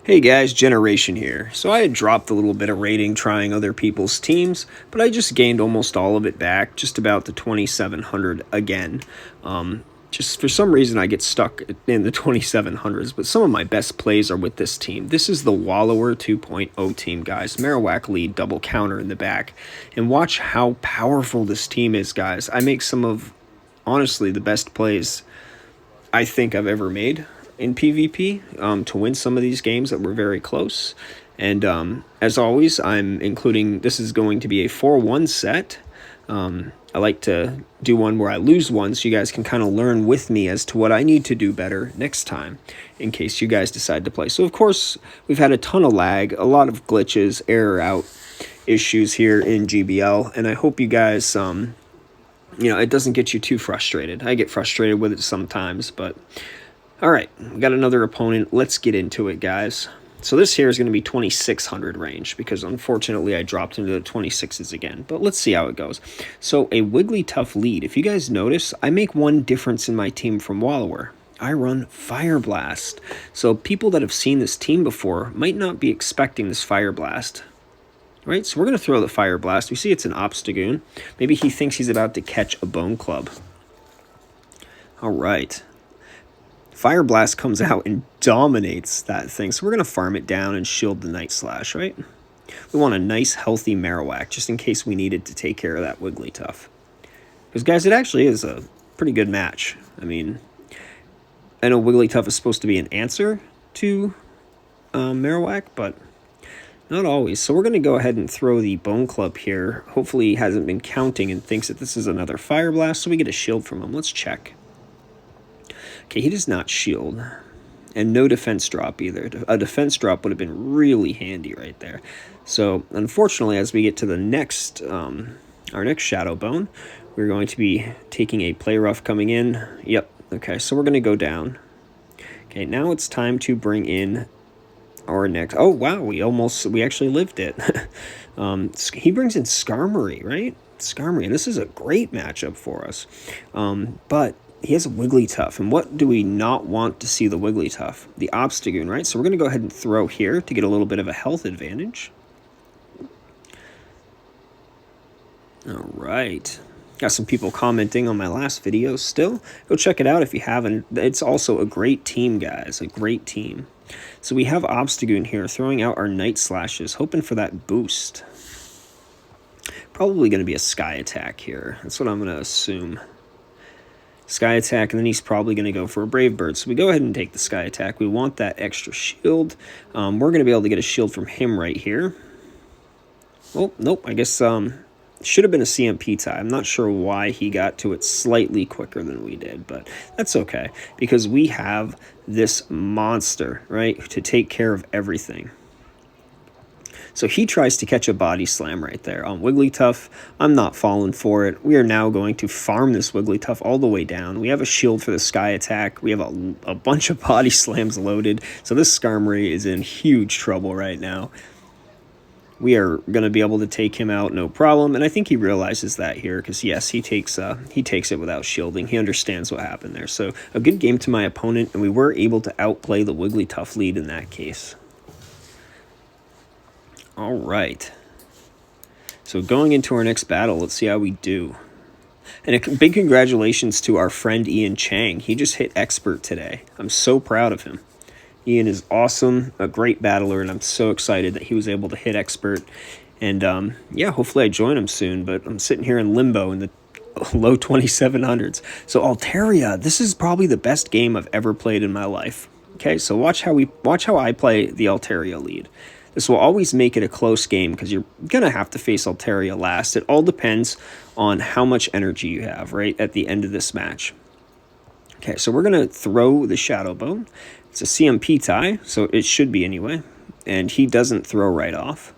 Hey guys, Generation here. So I had dropped a little bit of rating trying other people's teams, but I just gained almost all of it back, just about the 2700 again. Just for some reason I get stuck in the 2700s, but some of my best plays are with this team. This is the Wallower 2.0 team, guys. Marowak lead, double counter in the back. And watch how powerful this team is, guys. I make some of, honestly, the best plays I think I've ever made in PvP to win some of these games that were very close. And as always, I'm including, this is going to be a 4-1 set. I like to do one where I lose one so you guys can kind of learn with me as to what I need to do better next time in case you guys decide to play. So, of course, we've had a ton of lag, a lot of glitches, error out issues here in GBL, and I hope you guys, it doesn't get you too frustrated. I get frustrated with it sometimes, but all right, we got another opponent. Let's get into it, guys. So this here is going to be 2600 range because unfortunately I dropped into the 26s again. But let's see how it goes. So a Wigglytuff lead. If you guys notice, I make one difference in my team from Wallower. I run Fire Blast. So people that have seen this team before might not be expecting this Fire Blast. Right, so we're going to throw the Fire Blast. We see it's an OBSTAGOON. Maybe he thinks he's about to catch a Bone Club. All right. Fire Blast comes out and dominates that thing. So we're going to farm it down and shield the Night Slash, right? We want a nice, healthy Marowak, just in case we needed to take care of that Wigglytuff. Because, guys, it actually is a pretty good match. I mean, I know Wigglytuff is supposed to be an answer to Marowak, but not always. So we're going to go ahead and throw the Bone Club here. Hopefully he hasn't been counting and thinks that this is another Fire Blast, so we get a shield from him. Let's check. Okay, he does not shield. And no defense drop either. A defense drop would have been really handy right there. So, unfortunately, as we get to the next, our next Shadow Bone, we're going to be taking a Play Rough coming in. Yep, okay, so we're going to go down. Okay, now it's time to bring in our next... Oh, wow, we actually lived it. He brings in Skarmory, right? Skarmory, and this is a great matchup for us. But he has a Wigglytuff, and what do we not want to see the Wigglytuff? The OBSTAGOON, right? So we're going to go ahead and throw here to get a little bit of a health advantage. All right. Got some people commenting on my last video still. Go check it out if you haven't. It's also a great team, guys. A great team. So we have OBSTAGOON here throwing out our Night Slashes, hoping for that boost. Probably going to be a Sky Attack here. That's what I'm going to assume. Sky Attack, and then he's probably going to go for a Brave Bird. So we go ahead and take the Sky Attack. We want that extra shield. We're going to be able to get a shield from him right here. Oh, nope, I guess should have been a CMP tie. I'm not sure why he got to it slightly quicker than we did, but that's okay because we have this monster, right, to take care of everything. So he tries to catch a Body Slam right there on Wigglytuff. I'm not falling for it. We are now going to farm this Wigglytuff all the way down. We have a shield for the Sky Attack. We have a bunch of Body Slams loaded. So this Skarmory is in huge trouble right now. We are going to be able to take him out, no problem. And I think he realizes that here because, yes, he takes it without shielding. He understands what happened there. So a good game to my opponent, and we were able to outplay the Wigglytuff lead in that case. All right. So going into our next battle, let's see how we do. And a big congratulations to our friend Ian Chang. He just hit Expert today. I'm so proud of him. Ian is awesome, a great battler, and I'm so excited that he was able to hit Expert. And yeah, hopefully I join him soon, but I'm sitting here in limbo in the low 2700s. So Altaria, this is probably the best game I've ever played in my life. Okay, so watch how I play the Altaria lead. This will always make it a close game because you're going to have to face Altaria last. It all depends on how much energy you have, right, at the end of this match. Okay, so we're going to throw the Shadow Bone. It's a CMP tie, so it should be anyway. And he doesn't throw right off,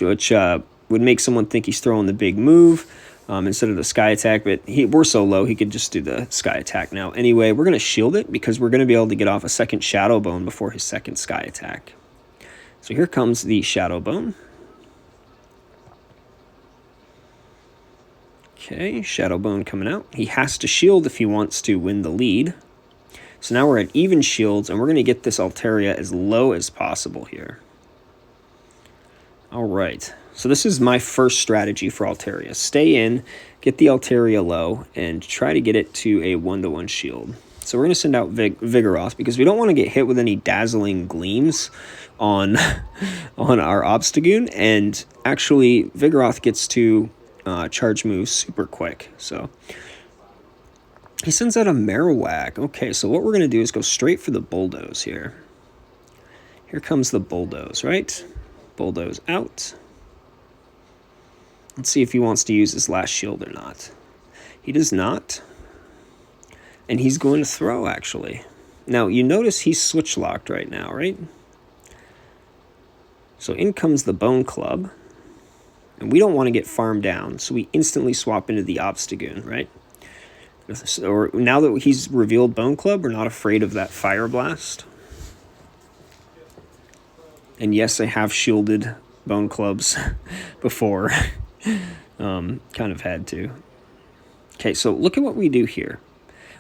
which would make someone think he's throwing the big move instead of the Sky Attack. But we're so low, he could just do the Sky Attack now. Anyway, we're going to shield it because we're going to be able to get off a second Shadow Bone before his second Sky Attack. So here comes the Shadow Bone. Okay, Shadow Bone coming out. He has to shield if he wants to win the lead. So now we're at even shields, and we're going to get this Altaria as low as possible here. All right. So this is my first strategy for Altaria. Stay in, get the Altaria low, and try to get it to a 1-to-1 shield. So we're going to send out Vigoroth because we don't want to get hit with any dazzling gleams on, on our Obstagoon. And actually, Vigoroth gets to charge moves super quick. So he sends out a Marowak. Okay, so what we're going to do is go straight for the Bulldoze here. Here comes the Bulldoze, right? Bulldoze out. Let's see if he wants to use his last shield or not. He does not. And he's going to throw, actually. Now, you notice he's switch-locked right now, right? So in comes the Bone Club. And we don't want to get farmed down, so we instantly swap into the Obstagoon, right? Or now that he's revealed Bone Club, we're not afraid of that Fire Blast. And yes, I have shielded Bone Clubs before. Kind of had to. Okay, so look at what we do here.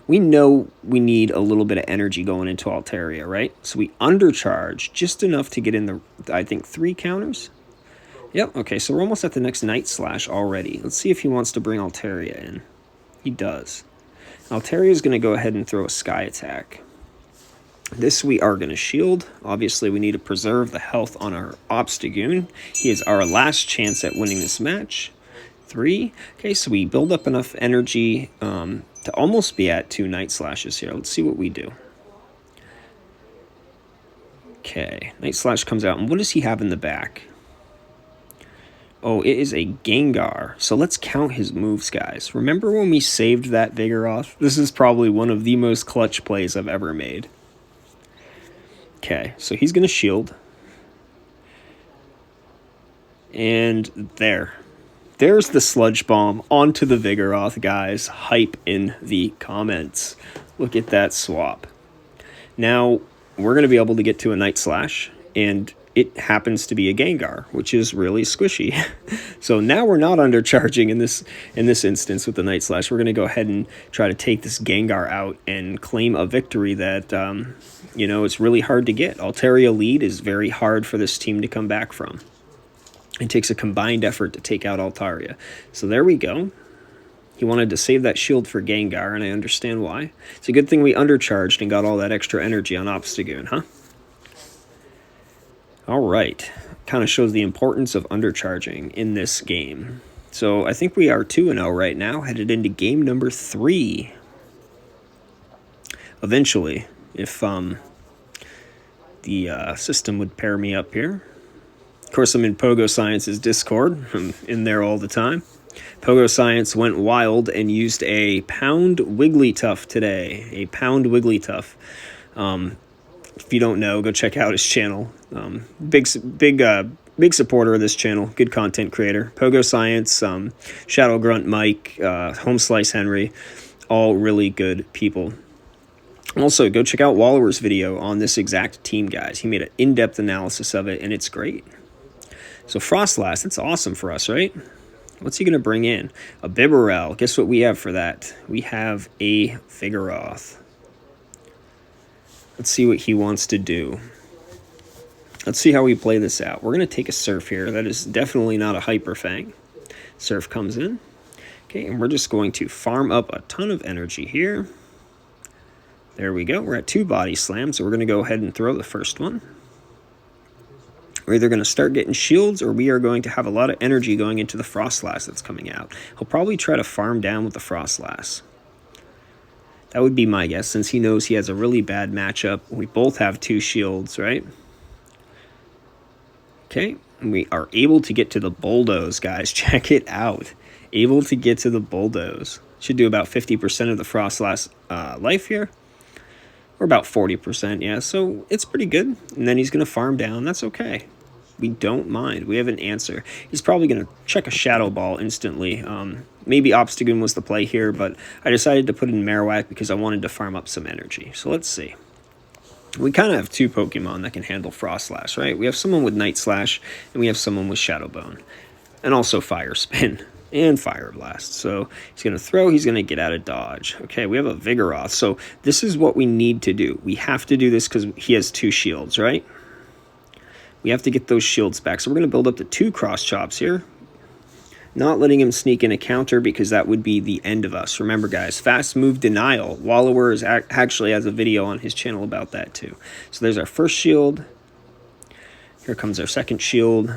We know we need a little bit of energy going into Altaria, right? So we undercharge just enough to get in the, I think, 3 counters. Yep, okay, so we're almost at the next Night Slash already. Let's see if he wants to bring Altaria in. He does. Altaria is going to go ahead and throw a Sky Attack. This we are going to shield. Obviously, we need to preserve the health on our Obstagoon. He is our last chance at winning this match. 3. Okay, so we build up enough energy to almost be at 2 Night Slashes here. Let's see what we do. Okay, Night Slash comes out, and what does he have in the back? Oh, it is a Gengar. So let's count his moves, guys. Remember when we saved that Vigoroth? This is probably one of the most clutch plays I've ever made. Okay, so he's going to shield. And there's the Sludge Bomb onto the Vigoroth, guys. Hype in the comments. Look at that swap. Now, we're going to be able to get to a Night Slash, and it happens to be a Gengar, which is really squishy. So now we're not undercharging in this instance with the Night Slash. We're going to go ahead and try to take this Gengar out and claim a victory that, you know, it's really hard to get. Altaria lead is very hard for this team to come back from. It takes a combined effort to take out Altaria. So there we go. He wanted to save that shield for Gengar, and I understand why. It's a good thing we undercharged and got all that extra energy on Obstagoon, huh? All right. Kind of shows the importance of undercharging in this game. So I think we are 2-0 right now, headed into game number 3. Eventually, if the system would pair me up here. Of course, I'm in Pogoscience's Discord. I'm in there all the time. Pogoscience went wild and used a pound Wigglytuff today. A pound Wigglytuff. If you don't know, go check out his channel. Big supporter of this channel. Good content creator. Pogoscience, Shadow Grunt Mike, Home Slice Henry. All really good people. Also, go check out Wallower's video on this exact team, guys. He made an in-depth analysis of it, and it's great. So Frostlass, that's awesome for us, right? What's he going to bring in? A Bibarel. Guess what we have for that? We have a Vigoroth. Let's see what he wants to do. Let's see how we play this out. We're going to take a Surf here. That is definitely not a Hyper Fang. Surf comes in. Okay, and we're just going to farm up a ton of energy here. There we go. We're at 2 Body Slams, so we're going to go ahead and throw the first one. We're either going to start getting shields, or we are going to have a lot of energy going into the Frostlass that's coming out. He'll probably try to farm down with the Frostlass. That would be my guess, since he knows he has a really bad matchup. We both have 2 shields, right? Okay, and we are able to get to the Bulldoze, guys. Check it out. Able to get to the Bulldoze. Should do about 50% of the Frostlass life here. Or about 40%, yeah, so it's pretty good. And then he's going to farm down. That's okay. We don't mind. We have an answer. He's probably going to check a Shadow Ball instantly. Maybe Obstagoon was the play here, but I decided to put in Marowak because I wanted to farm up some energy. So let's see. We kind of have 2 Pokemon that can handle Frostlass, right? We have someone with Night Slash, and we have someone with Shadow Bone. And also Fire Spin. and Fire Blast. So he's going to throw, he's going to get out of dodge. Okay, we have a Vigoroth. So this is what we need to do. We have to do this because he has 2 shields, right? We have to get those shields back. So we're going to build up to 2 cross chops here. Not letting him sneak in a counter because that would be the end of us. Remember, guys, fast move denial. Wallower actually has a video on his channel about that too. So there's our first shield. Here comes our second shield.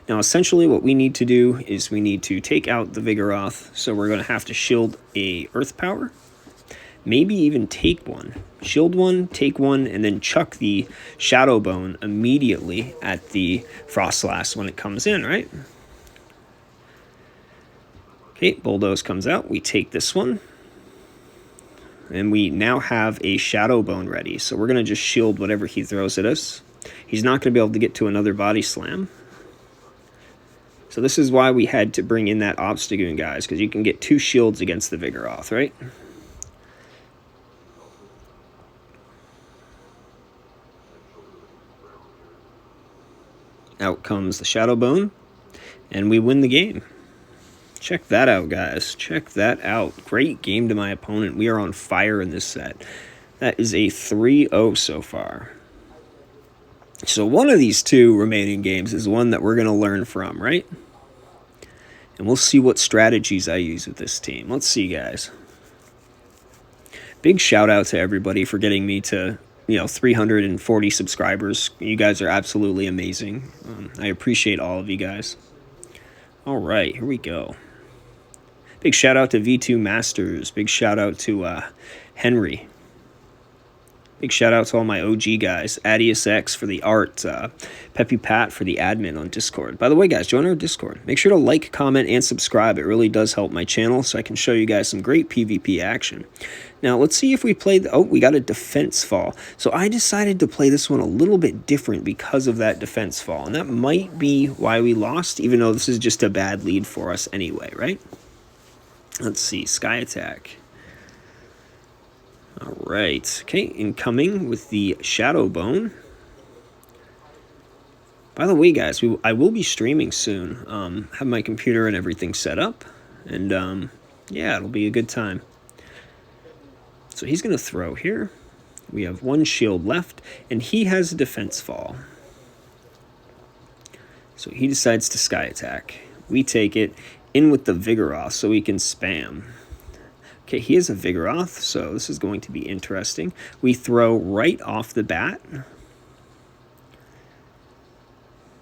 Now, essentially what we need to do is we need to take out the Vigoroth. So we're going to have to shield a Earth Power. Maybe even take one. Shield one, take one, and then chuck the Shadow Bone immediately at the Frostlass when it comes in, right? Okay, Bulldoze comes out. We take this one. And we now have a Shadow Bone ready. So we're going to just shield whatever he throws at us. He's not going to be able to get to another Body Slam. So this is why we had to bring in that Obstagoon, guys, because you can get 2 shields against the Vigoroth, right? Out comes the Shadow Bone, and we win the game. Check that out, guys. Check that out. Great game to my opponent. We are on fire in this set. That is a 3-0 so far. So one of these 2 remaining games is one that we're going to learn from, right? And we'll see what strategies I use with this team. Let's see, guys. Big shout out to everybody for getting me to, 340 subscribers. You guys are absolutely amazing. I appreciate all of you guys. All right, here we go. Big shout out to V2 Masters. Big shout out to Henry. Big shout out to all my OG guys. ADEOUSX for the art. Peppypat for the admin on Discord. By the way, guys, join our Discord. Make sure to like, comment, and subscribe. It really does help my channel so I can show you guys some great PvP action. Now, let's see if we played... Oh, we got a defense fall. So I decided to play this one a little bit different because of that defense fall. And that might be why we lost, even though this is just a bad lead for us anyway, right? Let's see. Sky Attack. All right. Okay, incoming with the Shadow Bone. By the way, guys, I will be streaming soon. Have my computer and everything set up. And, yeah, it'll be a good time. So he's going to throw here. We have 1 shield left, and he has a defense fall. So he decides to Sky Attack. We take it in with the Vigoroth so we can spam. Okay, he has a Vigoroth, so this is going to be interesting. We throw right off the bat.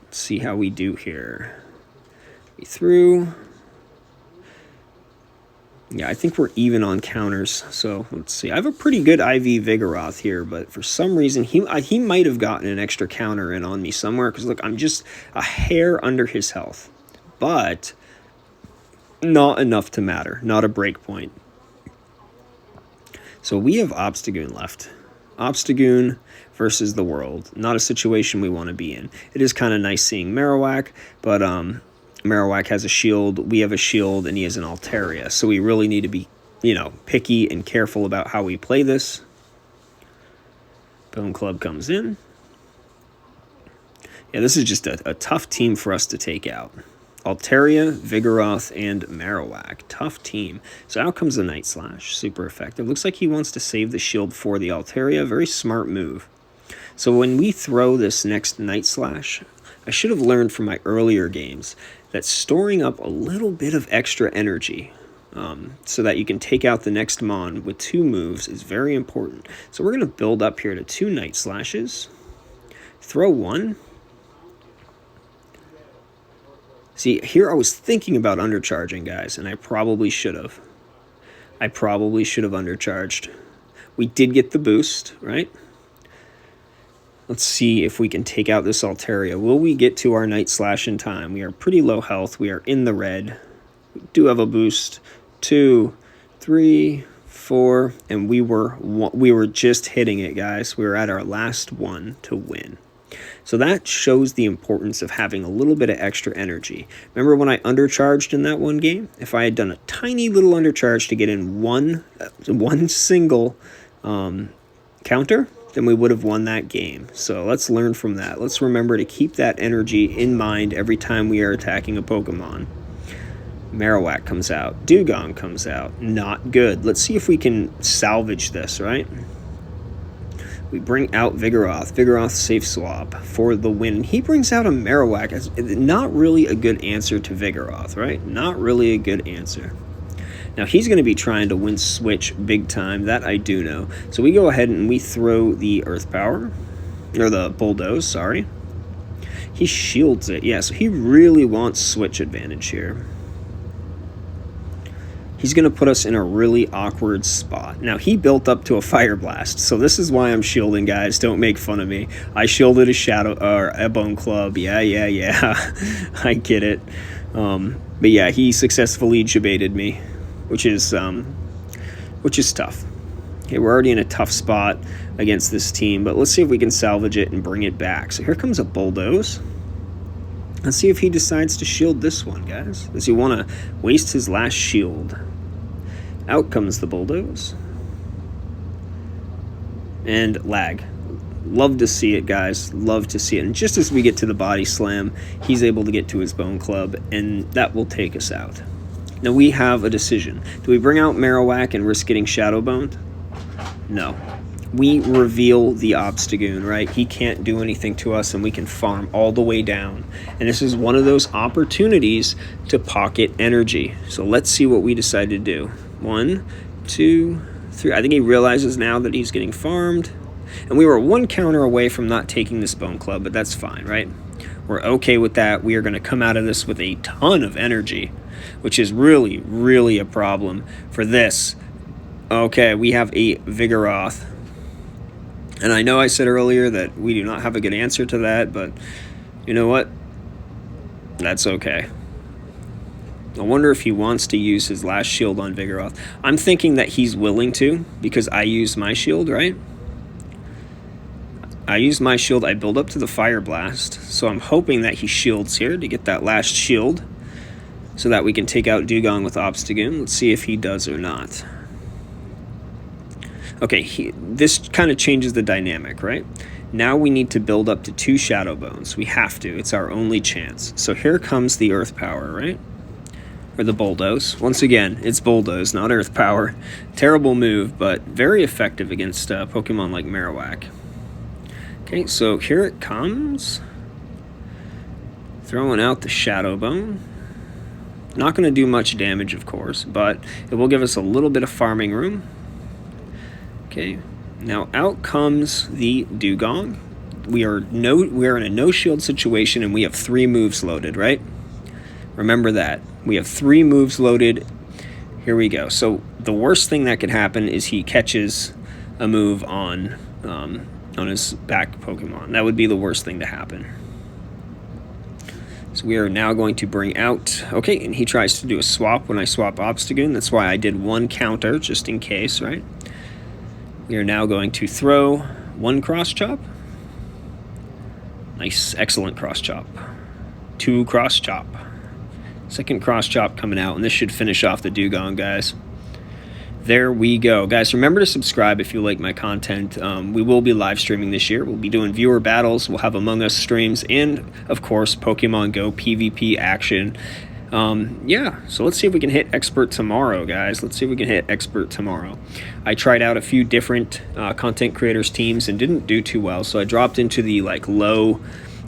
Let's see how we do here. We threw. Yeah, I think we're even on counters, so let's see. I have a pretty good IV Vigoroth here, but for some reason, he might have gotten an extra counter in on me somewhere, because look, I'm just a hair under his health. But not enough to matter, not a break point. So we have Obstagoon left. Obstagoon versus the world. Not a situation we want to be in. It is kind of nice seeing Marowak, but Marowak has a shield, we have a shield, and he has an Altaria. So we really need to be, picky and careful about how we play this. Bone Club comes in. Yeah, this is just a tough team for us to take out. Altaria, Vigoroth, and Marowak. Tough team. So out comes the Night Slash. Super effective. Looks like he wants to save the shield for the Altaria. Very smart move. So when we throw this next Night Slash, I should have learned from my earlier games that storing up a little bit of extra energy so that you can take out the next Mon with 2 moves is very important. So we're going to build up here to 2 Night Slashes. Throw 1. See, here I was thinking about undercharging, guys, and I probably should have. I probably should have undercharged. We did get the boost, right? Let's see if we can take out this Altaria. Will we get to our Night Slash in time? We are pretty low health. We are in the red. We do have a boost. 2, 3, 4, and we were just hitting it, guys. We were at our last one to win. So that shows the importance of having a little bit of extra energy. Remember when I undercharged in that one game? If I had done a tiny little undercharge to get in one single counter, then we would have won that game. So let's learn from that. Let's remember to keep that energy in mind every time we are attacking a Pokemon. Marowak comes out. Dewgong comes out. Not good. Let's see if we can salvage this, right? We bring out Vigoroth. Vigoroth safe swap for the win. He brings out a Marowak. Not really a good answer to Vigoroth, right? Not really a good answer. Now, he's going to be trying to win switch big time. That I do know. So we go ahead and we throw the Earth Power. Or the Bulldoze, sorry. He shields it. Yeah, so he really wants switch advantage here. He's going to put us in a really awkward spot. Now, he built up to a Fire Blast, so this is why I'm shielding, guys. Don't make fun of me. I shielded a Shadow or a Bone Club. Yeah. I get it. But yeah, he successfully debated me, which is tough. Okay, we're already in a tough spot against this team, but let's see if we can salvage it and bring it back. So here comes a Bulldoze. Let's see if he decides to shield this one, guys. Does he want to waste his last shield? Out comes the Bulldoze. And lag. Love to see it, guys. Love to see it. And just as we get to the Body Slam, he's able to get to his Bone Club, and that will take us out. Now we have a decision. Do we bring out Marowak and risk getting Shadow Boned? No. We reveal the OBSTAGOON, right? He can't do anything to us, and we can farm all the way down. And this is one of those opportunities to pocket energy. So let's see what we decide to do. 1, 2, 3. I think he realizes now that he's getting farmed. And we were one counter away from not taking this Bone Club, but that's fine, right? We're okay with that. We are going to come out of this with a ton of energy, which is really, really a problem for this. Okay, we have a Vigoroth. And I know I said earlier that we do not have a good answer to that, but you know what? That's okay. I wonder if he wants to use his last shield on Vigoroth. I'm thinking that he's willing to, because I used my shield, right? I used my shield. I build up to the Fire Blast, so I'm hoping that he shields here to get that last shield so that we can take out Dewgong with OBSTAGOON. Let's see if he does or not. Okay, this kind of changes the dynamic, right? Now we need to build up to 2 Shadow Bones. We have to. It's our only chance. So here comes the Earth Power, right? Or the Bulldoze. Once again, it's Bulldoze, not Earth Power. Terrible move, but very effective against Pokemon like Marowak. Okay, so here it comes. Throwing out the Shadow Bone. Not going to do much damage, of course, but it will give us a little bit of farming room. Okay, now out comes the Dewgong. We are in a no shield situation, and we have 3 moves loaded, right? Remember that. We have 3 moves loaded. Here we go. So the worst thing that could happen is he catches a move on his back Pokemon. That would be the worst thing to happen. So we are now going to bring out... Okay, and he tries to do a swap when I swap OBSTAGOON. That's why I did 1 counter, just in case, right? We are now going to throw 1 Cross Chop. Nice, excellent Cross Chop. 2 Cross Chop. Second Cross Chop coming out, and this should finish off the Dewgong, guys. There we go. Guys, remember to subscribe if you like my content. We will be live streaming this year. We'll be doing viewer battles. We'll have Among Us streams, and, of course, Pokemon Go PvP action. Yeah, so let's see if we can hit Expert tomorrow, guys. Let's see if we can hit Expert tomorrow. I tried out a few different content creators teams and didn't do too well, so I dropped into the low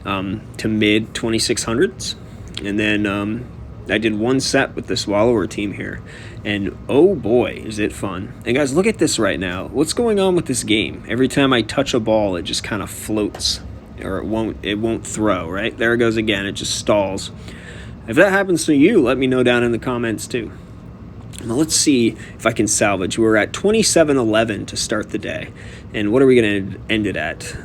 to mid 2600s, and then I did 1 set with this Wallower team here, and oh boy, is it fun. And guys, look at this right now. What's going on with this game? Every time I touch a ball, it just kind of floats, or it won't throw, right? There it goes again. It just stalls. If that happens to you, let me know down in the comments too. Now let's see if I can salvage. We're at 2711 to start the day. And what are we going to end it at?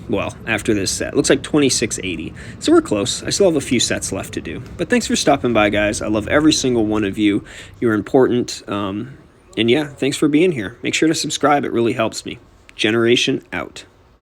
Well, after this set. Looks like 2680. So we're close. I still have a few sets left to do. But thanks for stopping by, guys. I love every single one of you. You're important. And yeah, thanks for being here. Make sure to subscribe. It really helps me. Generation out.